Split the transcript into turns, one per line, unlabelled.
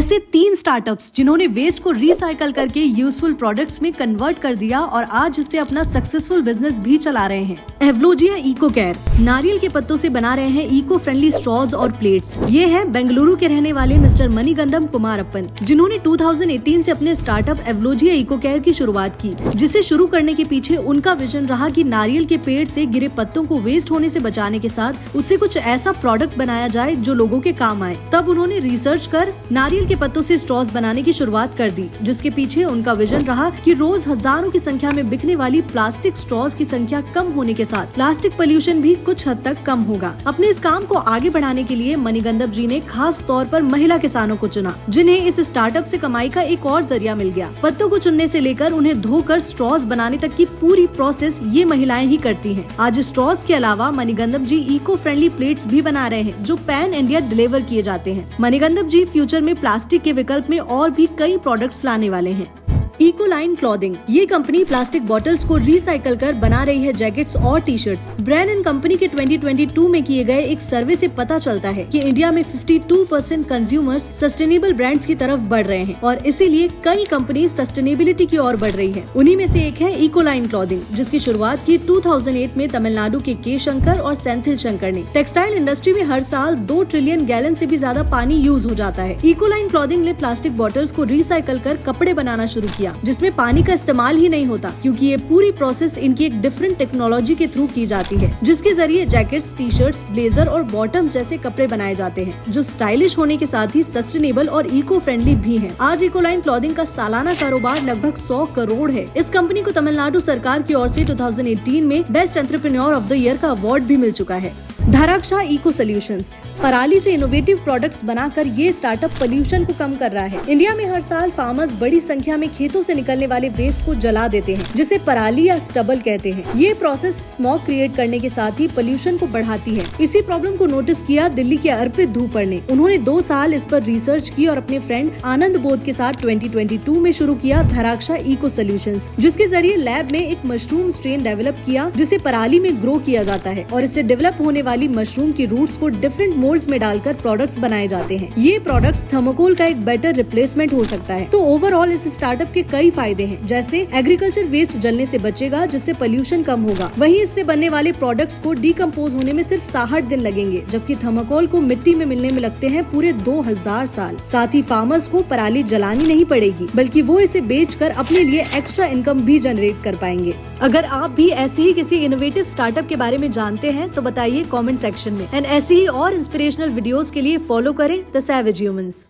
ऐसे 3 स्टार्टअप्स जिन्होंने वेस्ट को रिसाइकल करके यूजफुल प्रोडक्ट्स में कन्वर्ट कर दिया और आज इससे अपना सक्सेसफुल बिजनेस भी चला रहे हैं। एवलोजिया इको केयर नारियल के पत्तों से बना रहे हैं इको फ्रेंडली स्ट्रॉज और प्लेट्स। ये है बेंगलुरु के रहने वाले मिस्टर मणिगंधम कुमारप्पन, जिन्होंने 2018 से अपने स्टार्टअप एवलोजिया इको केयर की शुरुआत की, जिसे शुरू करने के पीछे उनका विजन रहा कि नारियल के पेड़ से गिरे पत्तों को वेस्ट होने से बचाने के साथ उससे कुछ ऐसा प्रोडक्ट बनाया जाए जो लोगों के काम आए। तब उन्होंने रिसर्च कर नारियल के पत्तों से स्ट्रॉज बनाने की शुरुआत कर दी, जिसके पीछे उनका विजन रहा कि रोज हजारों की संख्या में बिकने वाली प्लास्टिक स्ट्रॉज की संख्या कम होने के साथ प्लास्टिक पोल्यूशन भी कुछ हद तक कम होगा। अपने इस काम को आगे बढ़ाने के लिए मणिगंधम जी ने खास तौर पर महिला किसानों को चुना, जिन्हें इस स्टार्टअप से कमाई का एक और जरिया मिल गया। पत्तों को चुनने से लेकर उन्हें धोकर स्ट्रॉज बनाने तक की पूरी प्रोसेस ये महिलाएं ही करती हैं। आज स्ट्रॉज के अलावा मणिगंधम जी इको फ्रेंडली प्लेट्स भी बना रहे हैं, जो पैन इंडिया डिलीवर किए जाते हैं। मणिगंधम जी फ्यूचर में प्लास्टिक के विकल्प में और भी कई प्रोडक्ट्स लाने वाले हैं। इकोलाइन क्लॉथिंग, ये कंपनी प्लास्टिक बॉटल्स को रिसाइकल कर बना रही है जैकेट्स और T shirts. Brand and company के 2022 में किए गए एक सर्वे से पता चलता है कि इंडिया में 52% कंज्यूमर्स सस्टेनेबल ब्रांड्स की तरफ बढ़ रहे हैं और इसीलिए कई कंपनी सस्टेनेबिलिटी की ओर बढ़ रही है। उन्हीं में से एक है इकोलाइन क्लॉथिंग, जिसकी शुरुआत की 2008 में तमिलनाडु के शंकर और सेंथिल शंकर ने। टेक्सटाइल इंडस्ट्री में हर साल 2 ट्रिलियन गैलन से भी ज्यादा पानी यूज हो जाता है। इकोलाइन क्लॉथिंग ने प्लास्टिक बॉटल्स को रिसाइकल कर कपड़े बनाना शुरू किया, जिसमें पानी का इस्तेमाल ही नहीं होता, क्योंकि ये पूरी प्रोसेस इनकी एक डिफरेंट टेक्नोलॉजी के थ्रू की जाती है, जिसके जरिए जैकेट्स, टी शर्ट्स, ब्लेजर और बॉटम्स जैसे कपड़े बनाए जाते हैं, जो स्टाइलिश होने के साथ ही सस्टेनेबल और इको फ्रेंडली भी हैं। आज इकोलाइन क्लॉथिंग का सालाना कारोबार लगभग 100 करोड़ है। इस कंपनी को तमिलनाडु सरकार की ओर से 2018 में best entrepreneur of the year का अवार्ड भी मिल चुका है। धराक्षा इको सॉल्यूशंस, पराली से इनोवेटिव प्रोडक्ट्स बनाकर ये स्टार्टअप पोल्यूशन को कम कर रहा है। इंडिया में हर साल फार्मर्स बड़ी संख्या में खेतों से निकलने वाले वेस्ट को जला देते हैं, जिसे पराली या स्टबल कहते हैं। ये प्रोसेस स्मोक क्रिएट करने के साथ ही पोल्यूशन को बढ़ाती है। इसी प्रॉब्लम को नोटिस किया दिल्ली के अर्पित धूपर ने। उन्होंने 2 साल इस पर रिसर्च की और अपने फ्रेंड आनंद बोध के साथ 2022 में शुरू किया धराक्षा इको सॉल्यूशंस, जिसके जरिए लैब में एक मशरूम स्ट्रेन डेवलप किया, जिसे पराली में ग्रो किया जाता है और इससे डेवलप होने वाली मशरूम की रूट्स को डिफरेंट मोल्ड्स में डालकर प्रोडक्ट्स बनाए जाते हैं। ये प्रोडक्ट्स थर्मोकोल का एक बेटर रिप्लेसमेंट हो सकता है। तो ओवरऑल इस स्टार्टअप के कई फायदे हैं, जैसे एग्रीकल्चर वेस्ट जलने से बचेगा, जिससे पोल्यूशन कम होगा। वहीं इससे बनने वाले प्रोडक्ट्स को डिकम्पोज होने में सिर्फ 60 दिन लगेंगे, जबकि थर्मोकोल को मिट्टी में मिलने में लगते हैं पूरे 2000 साल। साथ ही फार्मर्स को पराली जलानी नहीं पड़ेगी, बल्कि वो इसे बेचकर अपने लिए एक्स्ट्रा इनकम भी जनरेट कर पाएंगे। अगर आप भी ऐसे ही किसी इनोवेटिव स्टार्टअप के बारे में जानते हैं तो बताइए कमेंट सेक्शन में। एंड ऐसी ही और इंस्पिरेशनल वीडियोस के लिए फॉलो करें द सैवेज ह्यूमंस।